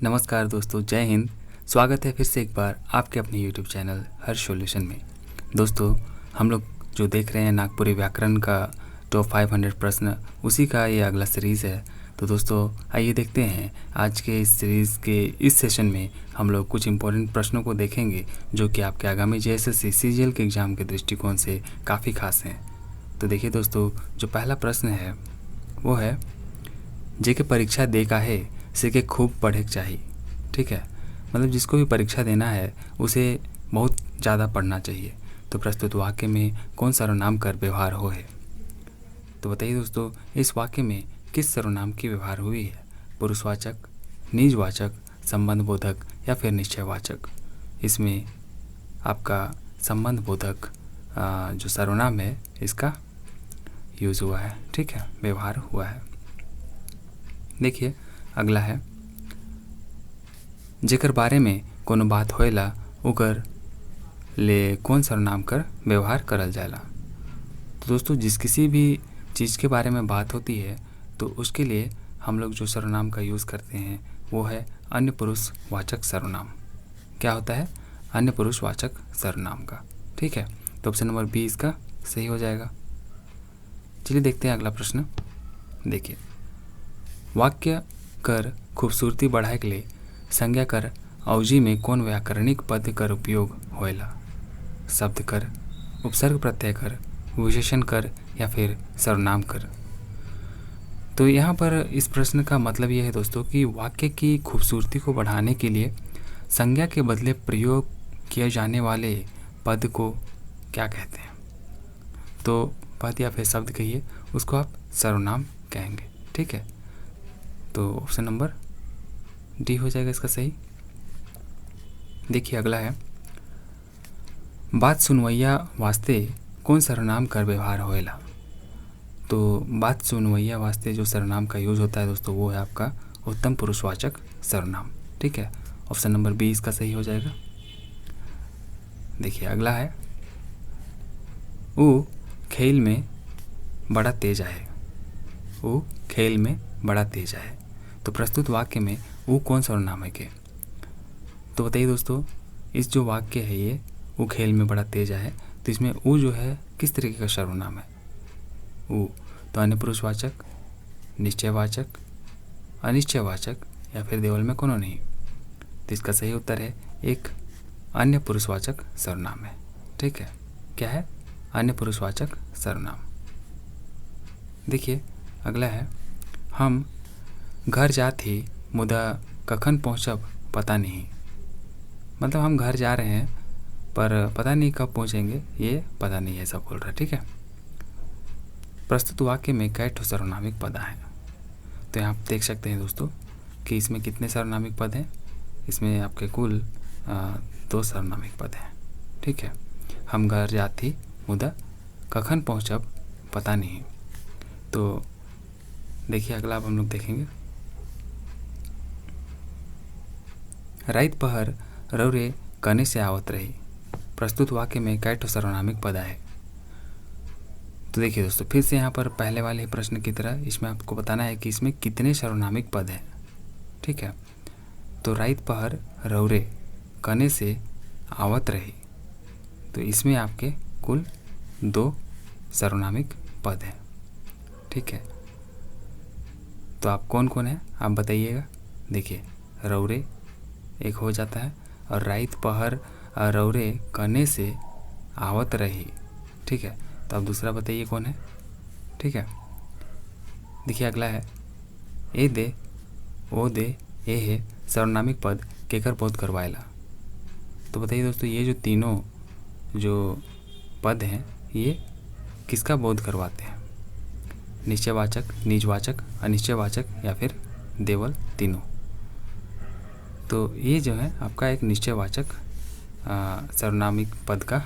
नमस्कार दोस्तों, जय हिंद। स्वागत है फिर से एक बार आपके अपने यूट्यूब चैनल हर सॉल्यूशन में। दोस्तों, हम लोग जो देख रहे हैं नागपुरी व्याकरण का टॉप 500 प्रश्न, उसी का ये अगला सीरीज़ है। तो दोस्तों, आइए देखते हैं आज के इस सीरीज़ के इस सेशन में हम लोग कुछ इंपॉर्टेंट प्रश्नों को देखेंगे जो कि आपके आगामी JSSC CGL के एग्ज़ाम के दृष्टिकोण से काफ़ी खास हैं। तो देखिए दोस्तों, जो पहला प्रश्न है वो है, जेके परीक्षा दे का है सिके खूब पढ़े चाहिए। ठीक है, मतलब जिसको भी परीक्षा देना है उसे बहुत ज़्यादा पढ़ना चाहिए। तो प्रस्तुत वाक्य में कौन सर्वनाम कर व्यवहार हो है? तो बताइए दोस्तों, इस वाक्य में किस सर्वनाम की व्यवहार हुई है? पुरुषवाचक, निजवाचक, संबंधबोधक या फिर निश्चयवाचक? इसमें आपका संबंधबोधक जो सर्वनाम है इसका यूज़ हुआ है। ठीक है, व्यवहार हुआ है। देखिए अगला है, जेकर बारे में कोनो बात होएला ओकर ले कौन सर्वनाम कर व्यवहार करल जाएला। तो दोस्तों, जिस किसी भी चीज़ के बारे में बात होती है तो उसके लिए हम लोग जो सर्वनाम का यूज़ करते हैं वो है अन्य पुरुषवाचक सर्वनाम। क्या होता है? अन्य पुरुषवाचक सर्वनाम का। ठीक है, तो ऑप्शन नंबर बी इसका सही हो जाएगा। चलिए देखते हैं अगला प्रश्न। देखिए, वाक्य कर खूबसूरती बढ़ाए के लिए संज्ञा कर अवजी में कौन व्याकरणिक पद कर उपयोग होएला? शब्द कर, उपसर्ग प्रत्यय कर, विशेषण कर या फिर सर्वनाम कर? तो यहाँ पर इस प्रश्न का मतलब ये है दोस्तों कि वाक्य की खूबसूरती को बढ़ाने के लिए संज्ञा के बदले प्रयोग किए जाने वाले पद को क्या कहते हैं? तो पद या फिर शब्द कहिए, उसको आप सर्वनाम कहेंगे। ठीक है, तो ऑप्शन नंबर डी हो जाएगा इसका सही। देखिए अगला है, बात सुनवैया वास्ते कौन सर्वनाम कर व्यवहार होएला? तो बात सुनवैया वास्ते जो सर्वनाम का यूज होता है दोस्तों वो है आपका उत्तम पुरुषवाचक सर्वनाम। ठीक है, ऑप्शन नंबर बी इसका सही हो जाएगा। देखिए अगला है, वो खेल में बड़ा तेज है। वो खेल में बड़ा तेज है। तो प्रस्तुत वाक्य में वो कौन सर्वनाम है के? तो बताइए दोस्तों, इस जो वाक्य है ये वो खेल में बड़ा तेज है, तो इसमें वो जो है किस तरीके का सर्वनाम है? वो तो अन्य पुरुषवाचक, निश्चयवाचक, अनिश्चयवाचक या फिर देवल में कोनो नहीं? तो इसका सही उत्तर है एक अन्य पुरुषवाचक सर्वनाम है। ठीक है, क्या है? अन्य पुरुषवाचक सर्वनाम। देखिए अगला है, हम घर जात ही मुदा कखन पहुँचब पता नहीं। मतलब हम घर जा रहे हैं पर पता नहीं कब पहुँचेंगे, ये पता नहीं ऐसा बोल रहा है। ठीक है, प्रस्तुत वाक्य में कई ठो सर्वनामिक पद हैं। तो यहाँ आप देख सकते हैं दोस्तों कि इसमें कितने सर्वनामिक पद हैं। इसमें आपके कुल 2 सर्वनामिक पद हैं। ठीक है, हम घर जाती मुदा कखन पहुँचब पता नहीं। तो देखिए अगला अब हम लोग देखेंगे, रात पहर रौरे कने से आवत रही। प्रस्तुत वाक्य में कई ठो सर्वनामिक पद है। तो देखिए दोस्तों, फिर से यहाँ पर पहले वाले प्रश्न की तरह इसमें आपको बताना है कि इसमें कितने सर्वनामिक पद हैं। ठीक है, तो रात पहर रौरे कने से आवत रही, तो इसमें आपके कुल 2 सर्वनामिक पद हैं। ठीक है, तो आप कौन कौन है आप बताइएगा। देखिए, रौरे एक हो जाता है और रात पहर रौरे कने से आवत रही। ठीक है, तो आप दूसरा बताइए कौन है। ठीक है, देखिए अगला है, ए दे, ओ दे, ए है सर्वनामिक पद केकर बोध करवाएला। तो बताइए दोस्तों, ये जो तीनों जो पद हैं ये किसका बोध करवाते हैं? निश्चयवाचक, निजवाचक, अनिश्चयवाचक या फिर देवल, तीनों? तो ये जो है आपका एक निश्चयवाचक सर्वनामिक पद का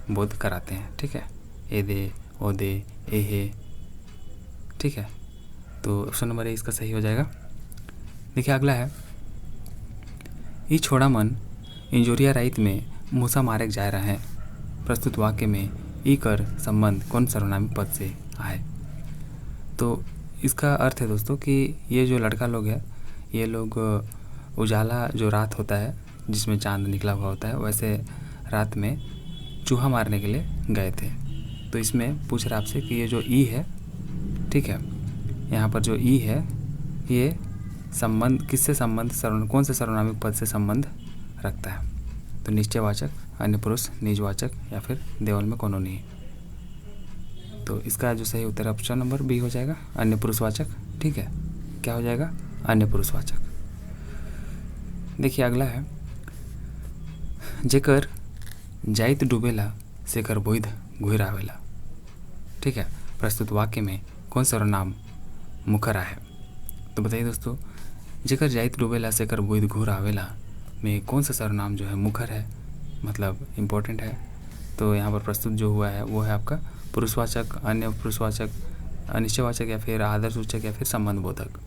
बोध कराते हैं। ठीक है, ए दे, ओ दे, ए है। ठीक है, तो ऑप्शन नंबर ए इसका सही हो जाएगा। देखिए अगला है, ई छोड़ा मन इंजोरिया राइत में मूसा मारे जा रहा है। प्रस्तुत वाक्य में ई कर संबंध कौन सर्वनामिक पद से आए? तो इसका अर्थ है दोस्तों कि ये जो लड़का लोग है, ये लोग उजाला जो रात होता है जिसमें चांद निकला हुआ होता है, वैसे रात में चूहा मारने के लिए गए थे। तो इसमें पूछ रहा आपसे कि ये जो ई है, ठीक है, यहाँ पर जो ई है ये संबंध किससे संबंध कौन से सर्वनामिक पद से संबंध रखता है? तो निश्चयवाचक, अन्य पुरुष, निजवाचक या फिर देवल में कोनो नहीं। तो इसका जो सही उत्तर ऑप्शन नंबर बी हो जाएगा, अन्य पुरुषवाचक। ठीक है, क्या हो जाएगा? अन्य पुरुषवाचक। देखिए अगला है, जेकर जाइत डूबेला सेकर बोध घुर आवेला। ठीक है, प्रस्तुत वाक्य में कौन सर्वनाम मुखर है? तो बताइए दोस्तों, जेकर जाइत डूबेला सेकर बोध घुर आवेला में कौन सा सर्वनाम जो है मुखर है, मतलब इम्पोर्टेंट है? तो यहाँ पर प्रस्तुत जो हुआ है वो है आपका पुरुषवाचक, अन्य पुरुषवाचक, अनिश्चयवाचक या फिर आदर्शसूचक या फिर संबंध बोधक।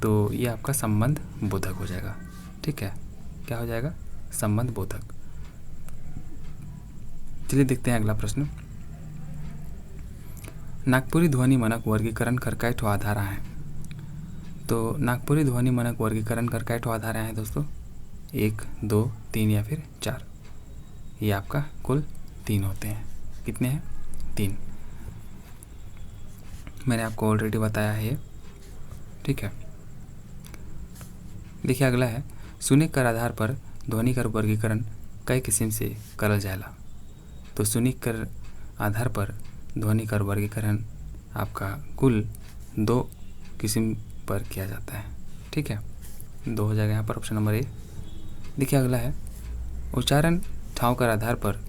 तो ये आपका संबंध बोधक हो जाएगा। ठीक है, क्या हो जाएगा? संबंध बोधक। चलिए देखते हैं अगला प्रश्न। नागपुरी ध्वनि मानक वर्गीकरण कर कई ठो आधार हैं? तो नागपुरी ध्वनि मानक वर्गीकरण कर कई ठो आधार हैं दोस्तों? 1, 2, 3 या फिर 4? ये आपका कुल 3 होते हैं। कितने हैं? 3। मैंने आपको ऑलरेडी बताया है ये। ठीक है, देखिए अगला है, सुने कर आधार पर ध्वनि कर वर्गीकरण कई किस्म से करल जाएला। तो सुनी कर आधार पर ध्वनि कर वर्गीकरण आपका कुल 2 किस्म पर किया जाता है। ठीक है, 2 हो जाएगा यहाँ पर ऑप्शन नंबर ए। देखिए अगला है, उच्चारण ठाव कर आधार पर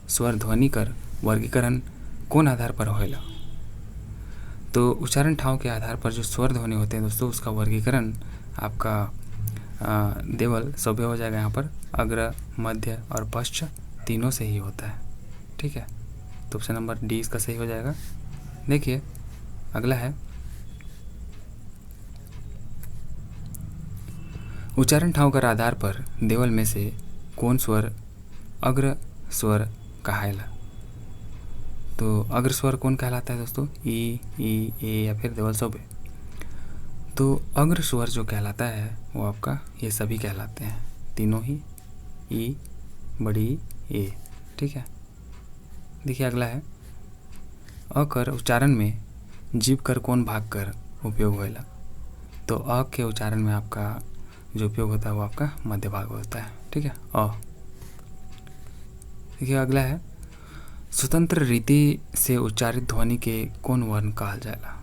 स्वर ध्वनि कर वर्गीकरण कौन आधार पर होएला? तो उच्चारण ठाव के आधार पर जो स्वर ध्वनि होते हैं दोस्तों, उसका वर्गीकरण आपका देवल सभ्य हो जाएगा। यहाँ पर अग्र, मध्य और पश्च तीनों से ही होता है। ठीक है, तो ऑप्शन नंबर डी इसका सही हो जाएगा। देखिए अगला है, उच्चारण ठाव कर आधार पर देवल में से कौन स्वर अग्र स्वर कहायला? तो अग्र स्वर कौन कहलाता है दोस्तों? ई, ए या फिर देवल सभ्य? तो अग्र स्वर जो कहलाता है वो आपका ये सभी कहलाते हैं, तीनों ही, ई, बड़ी ए। ठीक है, देखिए अगला है, अ कर उच्चारण में जीभ कर कौन भाग कर उपयोग होएला? तो अ के उच्चारण में आपका जो उपयोग होता है वो आपका मध्य भाग होता है। ठीक है, अ। देखिए अगला है, स्वतंत्र रीति से उच्चारित ध्वनि के कौन वर्ण कहल जाएला?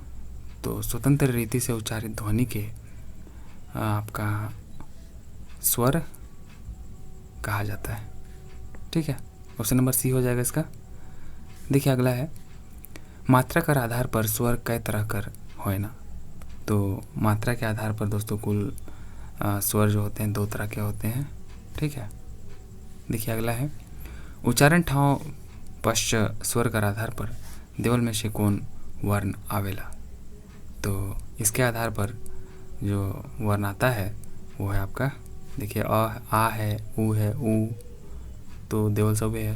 तो स्वतंत्र रीति से उच्चारित ध्वनि के आपका स्वर कहा जाता है। ठीक है, ऑप्शन नंबर सी हो जाएगा इसका। देखिए अगला है, मात्रा कर आधार पर स्वर कई तरह कर होए ना? तो मात्रा के आधार पर दोस्तों कुल स्वर जो होते हैं 2 तरह के होते हैं। ठीक है, देखिए अगला है, उच्चारण ठाव पश्च स्वर कर आधार पर देवल में से कौन वर्ण आवेला? तो इसके आधार पर जो वर्ण आता है वो है आपका, देखिए आ है, ऊ है, ऊ तो देवल सभ्य है,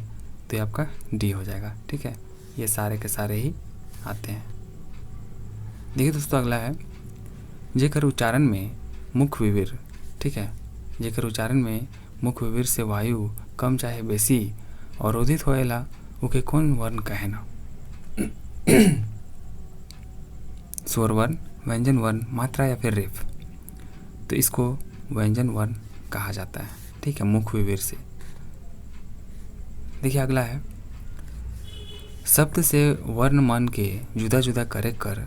तो ये आपका डी हो जाएगा। ठीक है, ये सारे के सारे ही आते हैं। देखिए दोस्तों अगला है, जेकर उच्चारण में मुख विविर, ठीक है, जेकर उच्चारण में मुख विविर से वायु कम चाहे बेसी अवरोधित होएला ओके कौन वर्ण कहेना? स्वर वर्ण, व्यंजन वर्ण, मात्रा या फिर रेफ? तो इसको व्यंजन वर्ण कहा जाता है। ठीक है, मुख विविर से। देखिए अगला है, शब्द से वर्ण मन के जुदा जुदा करे कर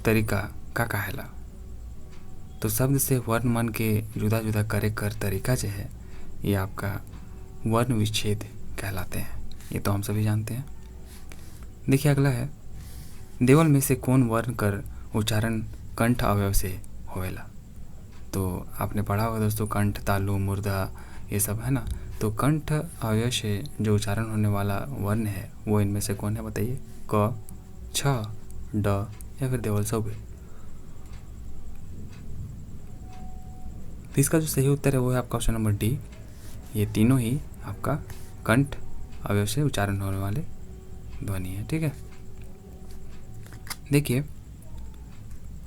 तरीका का कहेला? तो शब्द से वर्ण मन के जुदा जुदा करे कर तरीका जो है ये आपका वर्ण विच्छेद कहलाते हैं। ये तो हम सभी जानते हैं। देखिए अगला है, देवल में से कौन वर्ण कर उच्चारण कंठ अवयव से होएला? तो आपने पढ़ा होगा दोस्तों, कंठ, तालु, मुर्दा ये सब है ना। तो कंठ अवयव से जो उच्चारण होने वाला वर्ण है वो इनमें से कौन है बताइए? क, छ, ड या फिर देवल सभ्य? तो इसका जो सही उत्तर है वो है आपका ऑप्शन नंबर डी। ये तीनों ही आपका कंठ अवयव से उच्चारण होने वाले ध्वनि है। ठीक है, देखिए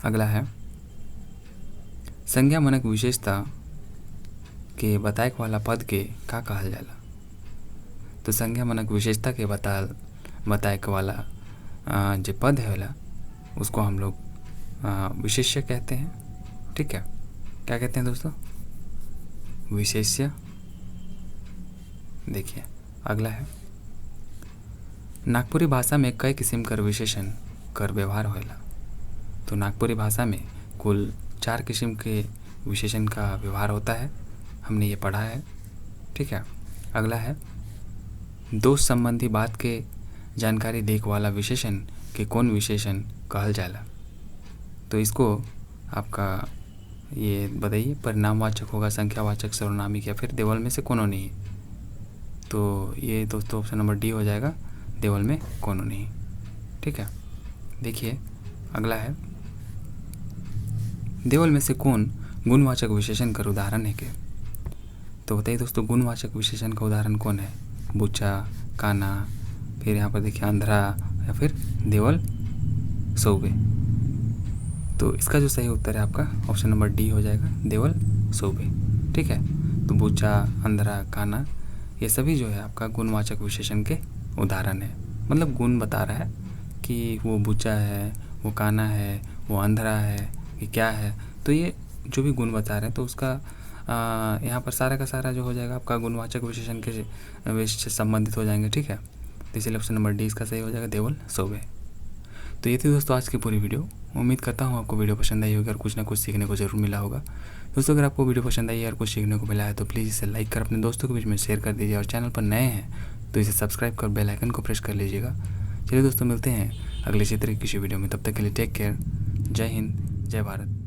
अगला है संज्ञा मनक विशेषता के बताए वाला पद के का कहल जाला। तो संज्ञा मनक विशेषता के बताए वाला जो पद है उसको हम लोग विशेष्य कहते हैं। ठीक है, क्या कहते हैं दोस्तों? विशेष्य। देखिए अगला है नागपुरी भाषा में कई किस्म कर विशेषण कर व्यवहार होला। तो नागपुरी भाषा में कुल 4 किस्म के विशेषण का व्यवहार होता है, हमने ये पढ़ा है। ठीक है, अगला है दोष संबंधी बात के जानकारी देख वाला विशेषण के कौन विशेषण कहल जाला। तो इसको आपका ये बताइए, परिणामवाचक होगा, संख्यावाचक, सर्वनामिक या फिर देवल में से कोनो नहीं। तो ये दोस्तों ऑप्शन नंबर डी हो जाएगा, देवल में कोनो नहीं। ठीक है, देखिए अगला है देवल में से कौन गुणवाचक विशेषण का उदाहरण है के। तो बताइए दोस्तों गुणवाचक विशेषण का उदाहरण कौन है? बुच्चा, काना, फिर यहाँ पर देखिए अंधरा या फिर देवल सौबे। तो इसका जो सही उत्तर है आपका ऑप्शन नंबर डी हो जाएगा, देवल सौबे। ठीक है, तो बुच्चा, अंधरा, काना ये सभी जो है आपका गुणवाचक विशेषण के उदाहरण है। मतलब गुण बता रहा है कि वो बुच्चा है, वो काना है, वो अंधरा है, कि क्या है। तो ये जो भी गुण बता रहे हैं तो उसका यहाँ पर सारा का सारा जो हो जाएगा आपका गुणवाचक विशेषण के से संबंधित हो जाएंगे। ठीक है, तो इसलिए ऑप्शन नंबर डी इसका सही हो जाएगा, देवल सौबे। तो ये थी दोस्तों आज की पूरी वीडियो। उम्मीद करता हूँ आपको वीडियो पसंद आई होगी और कुछ ना कुछ सीखने को जरूर मिला होगा। दोस्तों अगर आपको वीडियो पसंद आई और कुछ सीखने को मिला है तो प्लीज़ इसे लाइक कर अपने दोस्तों के बीच में शेयर कर दीजिए, और चैनल पर नए हैं तो इसे सब्सक्राइब कर बेल आइकन को प्रेस कर लीजिएगा। चलिए दोस्तों मिलते हैं अगले इसी तरह किसी वीडियो में, तब तक के लिए टेक केयर। जय हिंद, जय भारत।